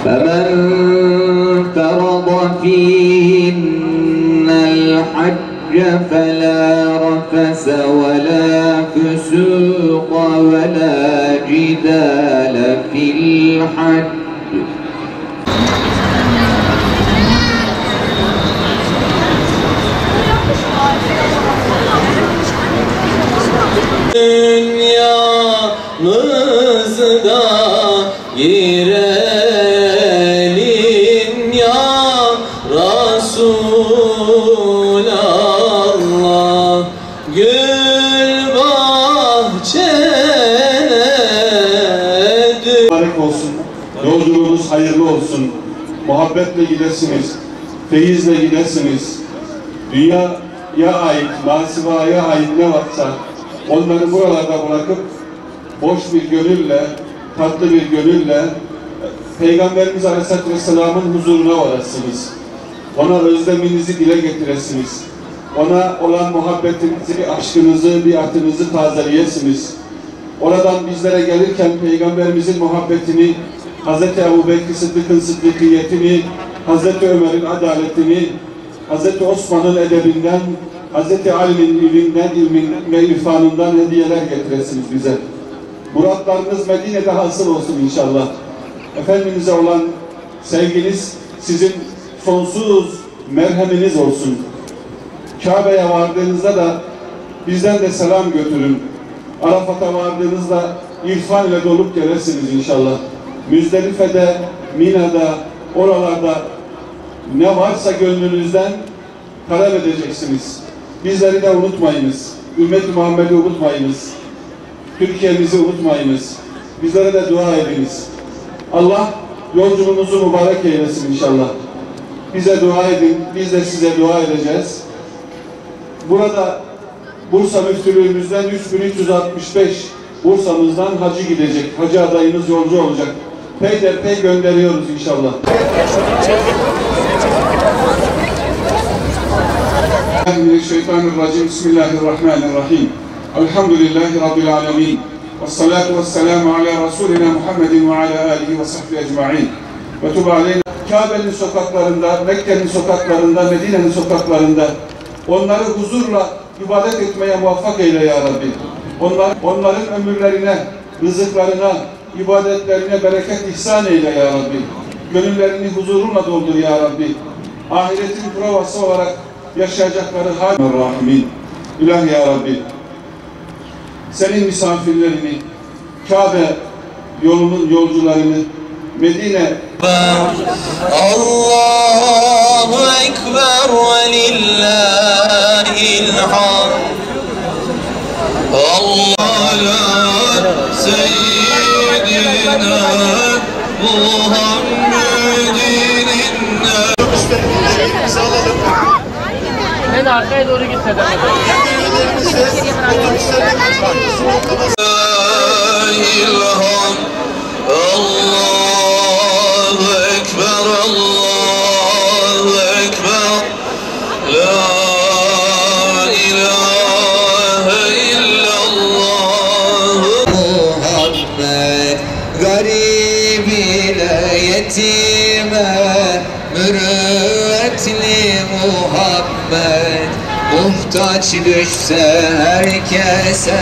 فمن فرض فيهن الحج فلا رفث ولا فسوق ولا جدال في الحج dünyamızda girelim ya Resulallah, gül bahçene mübarek olsun, yolculuğunuz hayırlı olsun, muhabbetle gidesiniz, feyizle gidesiniz. Dünyaya ait, masivaya ait ne varsa onları buralarda bırakıp boş bir gönülle, tatlı bir gönülle Peygamberimiz Aleyhisselatü Vesselam'ın huzuruna varasınız. Ona özleminizi dile getiresiniz. Ona olan muhabbetinizi, aşkınızı, biatınızı tazeleyesiniz. Oradan bizlere gelirken Peygamberimizin muhabbetini, Hz. Ebu Bekir Sıddık'ın sıddıkiyetini, Hz. Ömer'in adaletini, Hz. Osman'ın edebinden, Hz. Ali'nin ilminden ve irfanından hediyeler getiresiniz bize. Muratlarınız Medine'de hasıl olsun inşallah. Efendimiz'e olan sevginiz sizin sonsuz merheminiz olsun. Kabe'ye vardığınızda da bizden de selam götürün. Arafat'a vardığınızda irfan ile dolup gelirsiniz inşallah. Müzdelife'de, Mina'da, oralarda ne varsa gönlünüzden talep edeceksiniz. Bizleri de unutmayınız. Ümmet-i Muhammed'i unutmayınız. Türkiye'mizi unutmayınız. Bizlere de dua ediniz. Allah yolculuğunuzu mübarek eylesin inşallah. Bize dua edin, biz de size dua edeceğiz. Burada Bursa Müftülüğümüzden 3365 Bursa'mızdan hacı gidecek. Hacı adayınız yolcu olacak. Peyderpey gönderiyoruz inşallah. Euzubillahimineşşeytanirracim. Bismillahirrahmanirrahim. Elhamdülillahi Rabbil alemin. Vessalatu vesselamu ala Resulina Muhammedin ve ala alihi ve sahbihi ecma'in. Ve tub aleyna. Kabe'nin sokaklarında, Mekke'nin sokaklarında, Medine'nin sokaklarında onları huzurla ibadet etmeye muvaffak eyle ya Rabbi. Onların ömürlerine, rızıklarına, ibadetlerine bereket ihsan eyle ya Rabbi. Gönüllerini huzurunla doldur ya Rabbi. Ahiretin provası olarak yaşayacakları Rahim. İlah ya Rabbi. Senin misafirlerini, Kabe yolunun yolcularını, Medine Allahu Ekber ve lillahil hamd. Allah'a seyyidina Muhammedin. Ben arkaya doğru gitmedim. Allahu Ekber, Allahu Ekber, La ilahe illallah. Muhammed garib ile yetime, mürüvvetli Muhammed muhtaç düşse herkese.